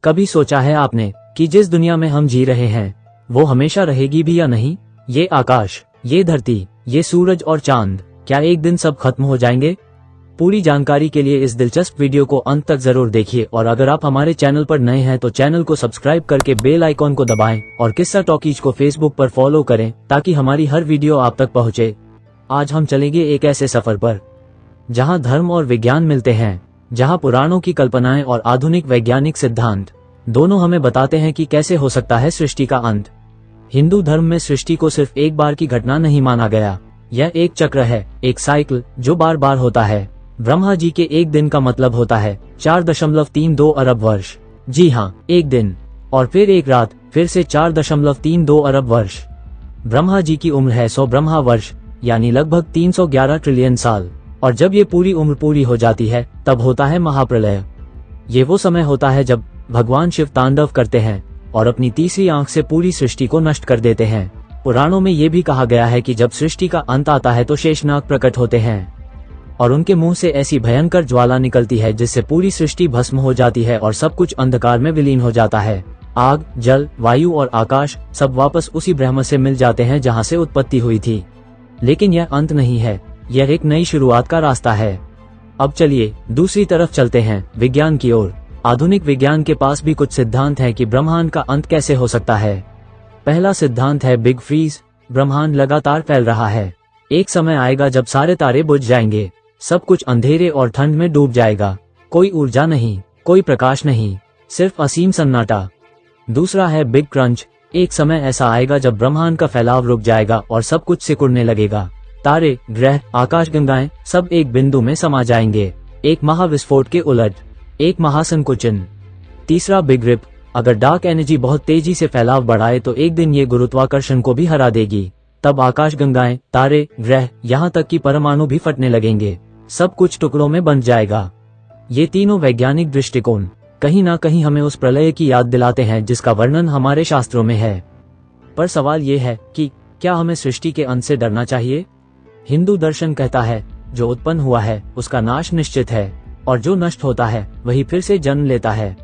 कभी सोचा है आपने कि जिस दुनिया में हम जी रहे हैं वो हमेशा रहेगी भी या नहीं? ये आकाश, ये धरती, ये सूरज और चांद, क्या एक दिन सब खत्म हो जाएंगे? पूरी जानकारी के लिए इस दिलचस्प वीडियो को अंत तक जरूर देखिए और अगर आप हमारे चैनल पर नए हैं तो चैनल को सब्सक्राइब करके बेल आइकॉन को दबाएं और किस्सा टॉकीज को फेसबुक पर फॉलो करें ताकि हमारी हर वीडियो आप तक पहुंचे। आज हम चलेंगे एक ऐसे सफर पर जहां धर्म और विज्ञान मिलते हैं, जहां पुराणों की कल्पनाएं और आधुनिक वैज्ञानिक सिद्धांत दोनों हमें बताते हैं कि कैसे हो सकता है सृष्टि का अंत। हिंदू धर्म में सृष्टि को सिर्फ एक बार की घटना नहीं माना गया, यह एक चक्र है, एक साइकिल जो बार बार होता है। ब्रह्मा जी के एक दिन का मतलब होता है 4.32 अरब वर्ष। जी हाँ, एक दिन, और फिर एक रात, फिर से 4.32 अरब वर्ष। ब्रह्मा जी की उम्र है 100 ब्रह्मा वर्ष, यानी लगभग 311 ट्रिलियन साल। और जब ये पूरी उम्र पूरी हो जाती है तब होता है महाप्रलय। ये वो समय होता है जब भगवान शिव तांडव करते हैं और अपनी तीसरी आंख से पूरी सृष्टि को नष्ट कर देते हैं। पुराणों में ये भी कहा गया है कि जब सृष्टि का अंत आता है तो शेषनाग प्रकट होते हैं और उनके मुंह से ऐसी भयंकर ज्वाला निकलती है जिससे पूरी सृष्टि भस्म हो जाती है और सब कुछ अंधकार में विलीन हो जाता है। आग, जल, वायु और आकाश सब वापस उसी ब्रह्म से मिल जाते हैं जहाँ से उत्पत्ति हुई थी। लेकिन यह अंत नहीं है, यह एक नई शुरुआत का रास्ता है। अब चलिए दूसरी तरफ चलते हैं, विज्ञान की ओर। आधुनिक विज्ञान के पास भी कुछ सिद्धांत हैं कि ब्रह्मांड का अंत कैसे हो सकता है। पहला सिद्धांत है बिग फ्रीज। ब्रह्मांड लगातार फैल रहा है। एक समय आएगा जब सारे तारे बुझ जाएंगे, सब कुछ अंधेरे और ठंड में डूब जाएगा। कोई ऊर्जा नहीं, कोई प्रकाश नहीं, सिर्फ असीम सन्नाटा। दूसरा है बिग क्रंच। एक समय ऐसा आएगा जब ब्रह्मांड का फैलाव रुक जाएगा और सब कुछ सिकुड़ने लगेगा। तारे, ग्रह, आकाशगंगाएं सब एक बिंदु में समा जाएंगे, एक महाविस्फोट के उलट, एक महासंकुचन। तीसरा बिग रिप। अगर डार्क एनर्जी बहुत तेजी से फैलाव बढ़ाए तो एक दिन ये गुरुत्वाकर्षण को भी हरा देगी। तब आकाशगंगाएं, तारे, ग्रह, यहाँ तक कि परमाणु भी फटने लगेंगे, सब कुछ टुकड़ों में बंट जाएगा। ये तीनों वैज्ञानिक दृष्टिकोण कहीं ना कहीं हमें उस प्रलय की याद दिलाते हैं जिसका वर्णन हमारे शास्त्रों में है। पर सवाल ये है कि क्या हमें सृष्टि के अंत से डरना चाहिए? हिंदू दर्शन कहता है जो उत्पन्न हुआ है उसका नाश निश्चित है और जो नष्ट होता है वही फिर से जन्म लेता है।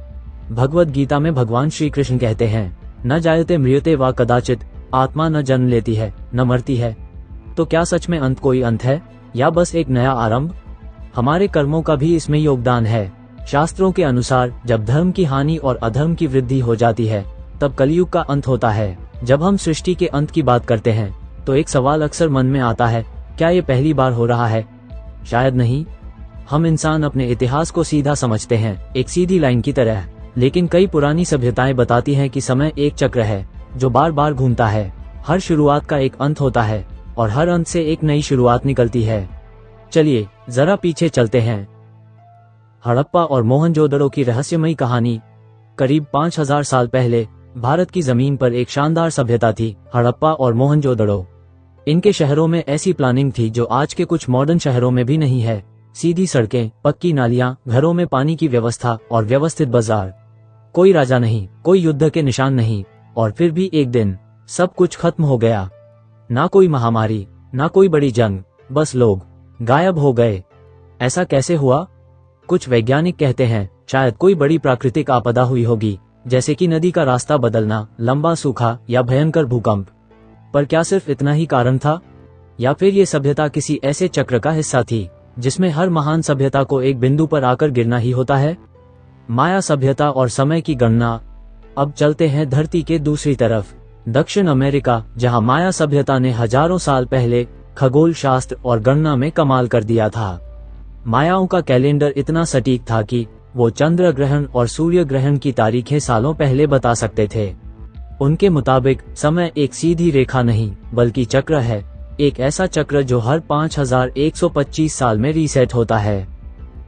भगवद गीता में भगवान श्री कृष्ण कहते हैं, न जायते म्रियते वा कदाचित, आत्मा न जन्म लेती है न मरती है। तो क्या सच में अंत कोई अंत है या बस एक नया आरंभ? हमारे कर्मों का भी इसमें योगदान है। शास्त्रों के अनुसार जब धर्म की हानि और अधर्म की वृद्धि हो जाती है तब कलयुग का अंत होता है। जब हम सृष्टि के अंत की बात करते हैं तो एक सवाल अक्सर मन में आता है, क्या ये पहली बार हो रहा है? शायद नहीं। हम इंसान अपने इतिहास को सीधा समझते हैं, एक सीधी लाइन की तरह। लेकिन कई पुरानी सभ्यताएं बताती हैं कि समय एक चक्र है जो बार बार घूमता है। हर शुरुआत का एक अंत होता है और हर अंत से एक नई शुरुआत निकलती है। चलिए जरा पीछे चलते हैं। हड़प्पा और मोहनजोदड़ो की रहस्यमयी कहानी। करीब 5000 साल पहले भारत की जमीन पर एक शानदार सभ्यता थी, हड़प्पा और मोहनजोदड़ो। इनके शहरों में ऐसी प्लानिंग थी जो आज के कुछ मॉडर्न शहरों में भी नहीं है। सीधी सड़कें, पक्की नालियां, घरों में पानी की व्यवस्था और व्यवस्थित बाजार। कोई राजा नहीं, कोई युद्ध के निशान नहीं, और फिर भी एक दिन सब कुछ खत्म हो गया। ना कोई महामारी, ना कोई बड़ी जंग, बस लोग गायब हो गए। ऐसा कैसे हुआ? कुछ वैज्ञानिक कहते हैं शायद कोई बड़ी प्राकृतिक आपदा हुई होगी, जैसे कि नदी का रास्ता बदलना, लंबा सूखा या भयंकर भूकंप। पर क्या सिर्फ इतना ही कारण था या फिर ये सभ्यता किसी ऐसे चक्र का हिस्सा थी जिसमें हर महान सभ्यता को एक बिंदु पर आकर गिरना ही होता है? माया सभ्यता और समय की गणना। अब चलते हैं धरती के दूसरी तरफ, दक्षिण अमेरिका, जहां माया सभ्यता ने हजारों साल पहले खगोल शास्त्र और गणना में कमाल कर दिया था। मायाओं का कैलेंडर इतना सटीक था कि वो चंद्र ग्रहण और सूर्य ग्रहण की तारीखें सालों पहले बता सकते थे। उनके मुताबिक समय एक सीधी रेखा नहीं बल्कि चक्र है, एक ऐसा चक्र जो हर 5125 साल में रीसेट होता है।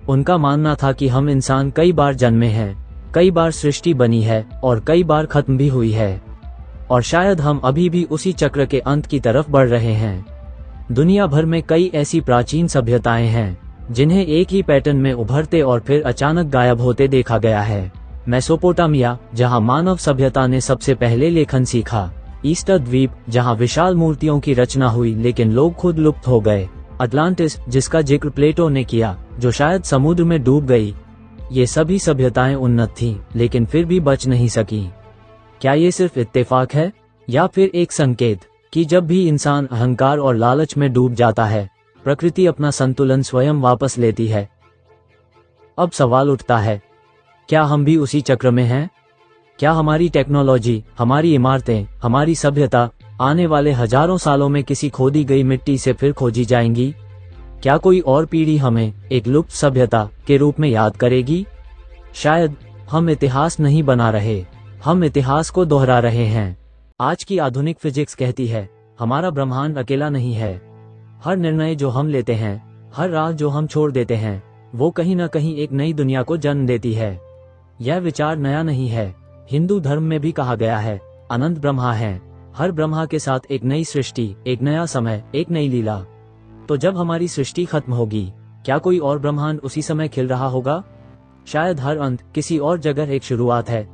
उनका मानना था कि हम इंसान कई बार जन्मे हैं, कई बार सृष्टि बनी है और कई बार खत्म भी हुई है, और शायद हम अभी भी उसी चक्र के अंत की तरफ बढ़ रहे हैं। दुनिया भर में कई ऐसी प्राचीन सभ्यताएं हैं जिन्हें एक ही पैटर्न में उभरते और फिर अचानक गायब होते देखा गया है। मेसोपोटामिया, जहां मानव सभ्यता ने सबसे पहले लेखन सीखा। ईस्टर द्वीप, जहां विशाल मूर्तियों की रचना हुई लेकिन लोग खुद लुप्त हो गए। अटलांटिस, जिसका जिक्र प्लेटो ने किया, जो शायद समुद्र में डूब गई। ये सभी सभ्यताएं उन्नत थीं, लेकिन फिर भी बच नहीं सकी। क्या ये सिर्फ इत्तेफाक है या फिर एक संकेत कि जब भी इंसान अहंकार और लालच में डूब जाता है, प्रकृति अपना संतुलन स्वयं वापस लेती है? अब सवाल उठता है, क्या हम भी उसी चक्र में हैं? क्या हमारी टेक्नोलॉजी, हमारी इमारतें, हमारी सभ्यता आने वाले हजारों सालों में किसी खोदी गई मिट्टी से फिर खोजी जाएंगी? क्या कोई और पीढ़ी हमें एक लुप्त सभ्यता के रूप में याद करेगी? शायद हम इतिहास नहीं बना रहे, हम इतिहास को दोहरा रहे हैं। आज की आधुनिक फिजिक्स कहती है, हमारा ब्रह्मांड अकेला नहीं है। हर निर्णय जो हम लेते हैं, हर राह जो हम छोड़ देते हैं, वो कहीं न कहीं एक नई दुनिया को जन्म देती है। यह विचार नया नहीं है। हिंदू धर्म में भी कहा गया है, अनंत ब्रह्मा हैं। हर ब्रह्मा के साथ एक नई सृष्टि, एक नया समय, एक नई लीला। तो जब हमारी सृष्टि खत्म होगी, क्या कोई और ब्रह्मांड उसी समय खिल रहा होगा? शायद हर अंत किसी और जगह एक शुरुआत है।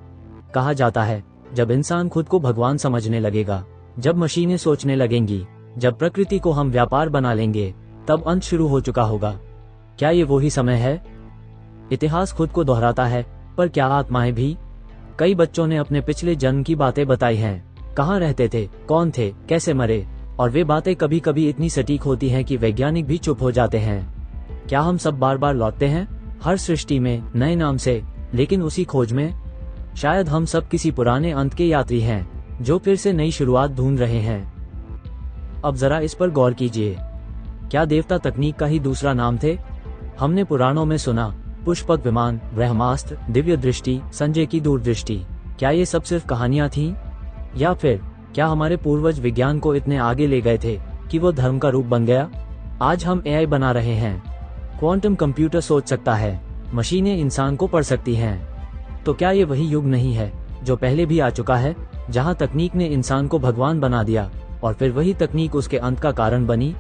कहा जाता है, जब इंसान खुद को भगवान समझने लगेगा, जब मशीनें सोचने लगेंगी, जब प्रकृति को हम व्यापार बना लेंगे, तब अंत शुरू हो चुका होगा। क्या ये वही समय है? इतिहास खुद को दोहराता है, पर क्या आत्माएं भी? कई बच्चों ने अपने पिछले जन्म की बातें बताई हैं। कहाँ रहते थे, कौन थे, कैसे मरे, और वे बातें कभी कभी इतनी सटीक होती हैं कि वैज्ञानिक भी चुप हो जाते हैं। क्या हम सब बार बार लौटते हैं, हर सृष्टि में नए नाम से, लेकिन उसी खोज में? शायद हम सब किसी पुराने अंत के यात्री हैं, जो फिर से नई शुरुआत ढूंढ रहे हैं। अब जरा इस पर गौर कीजिए, क्या देवता तकनीक का ही दूसरा नाम थे? हमने पुराणों में सुना, पुष्पक विमान, ब्रह्मास्त्र, दिव्य दृष्टि, संजय की दूरदृष्टि। क्या ये सब सिर्फ कहानियां थीं? या फिर क्या हमारे पूर्वज विज्ञान को इतने आगे ले गए थे कि वो धर्म का रूप बन गया? आज हम एआई बना रहे हैं, क्वांटम कंप्यूटर सोच सकता है, मशीनें इंसान को पढ़ सकती हैं। तो क्या ये वही युग नहीं है जो पहले भी आ चुका है, जहां तकनीक ने इंसान को भगवान बना दिया और फिर वही तकनीक उसके अंत का कारण बनी?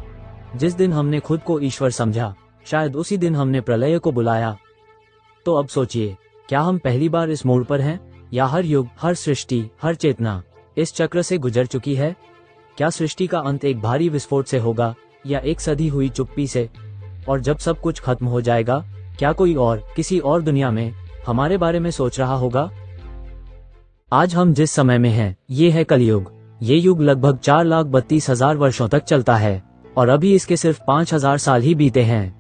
जिस दिन हमने खुद को ईश्वर समझा, शायद उसी दिन हमने प्रलय को बुलाया। तो अब सोचिए, क्या हम पहली बार इस मोड़ पर हैं, या हर युग, हर सृष्टि, हर चेतना इस चक्र से गुजर चुकी है? क्या सृष्टि का अंत एक भारी विस्फोट से होगा, या एक सधी हुई चुप्पी से? और जब सब कुछ खत्म हो जाएगा, क्या कोई और किसी और दुनिया में हमारे बारे में सोच रहा होगा? आज हम जिस समय में हैं, ये है कलयुग। ये युग लगभग 4,32,000 वर्षों तक चलता है, और अभी इसके सिर्फ 5,000 साल ही बीते हैं।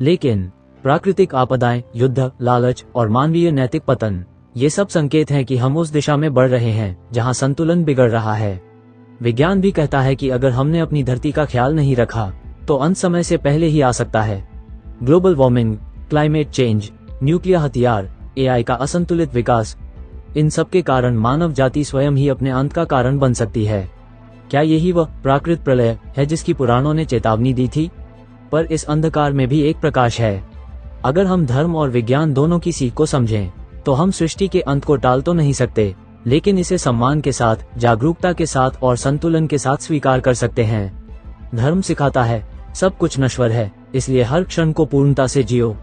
लेकिन प्राकृतिक आपदाएं, युद्ध, लालच और मानवीय नैतिक पतन, ये सब संकेत हैं कि हम उस दिशा में बढ़ रहे हैं जहां संतुलन बिगड़ रहा है। विज्ञान भी कहता है कि अगर हमने अपनी धरती का ख्याल नहीं रखा, तो अंत समय से पहले ही आ सकता है। Global warming, climate change, nuclear हथियार, एआई का असंतुलित विकास, इन सब के कारण मानव जाति स्वयं ही अपने अंत का कारण बन सकती है। क्या यही वह प्राकृत प्रलय है जिसकी पुराणों ने चेतावनी दी थी? पर इस अंधकार में भी एक प्रकाश है। अगर हम धर्म और विज्ञान दोनों की सीख को समझें, तो हम सृष्टि के अंत को टाल तो नहीं सकते, लेकिन इसे सम्मान के साथ, जागरूकता के साथ और संतुलन के साथ स्वीकार कर सकते हैं। धर्म सिखाता है, सब कुछ नश्वर है, इसलिए हर क्षण को पूर्णता से जियो।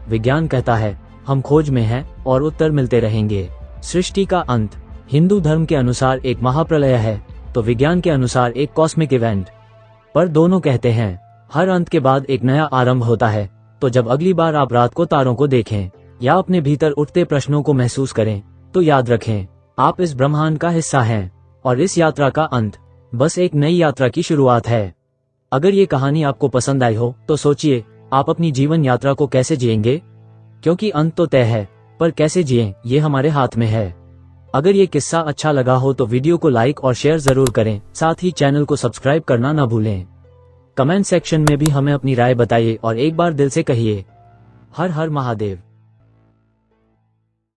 विज्ञान कहता है, हम खोज में हैं और उत्तर मिलते रहेंगे। सृष्टि का अंत हिंदू धर्म के अनुसार एक महाप्रलय है, तो विज्ञान के अनुसार एक कॉस्मिक इवेंट। पर दोनों कहते हैं, हर अंत के बाद एक नया आरंभ होता है। तो जब अगली बार आप रात को तारों को देखें या अपने भीतर उठते प्रश्नों को महसूस करें, तो याद रखें, आप इस ब्रह्मांड का हिस्सा हैं, और इस यात्रा का अंत बस एक नई यात्रा की शुरुआत है। अगर ये कहानी आपको पसंद आई हो, तो सोचिए, आप अपनी जीवन यात्रा को कैसे जिएंगे? क्योंकि अंत तो तय है, पर कैसे जिएं, ये हमारे हाथ में है। अगर ये किस्सा अच्छा लगा हो तो वीडियो को लाइक और शेयर जरूर करें, साथ ही चैनल को सब्सक्राइब करना न भूलें। कमेंट सेक्शन में भी हमें अपनी राय बताइए और एक बार दिल से कहिए, हर हर महादेव।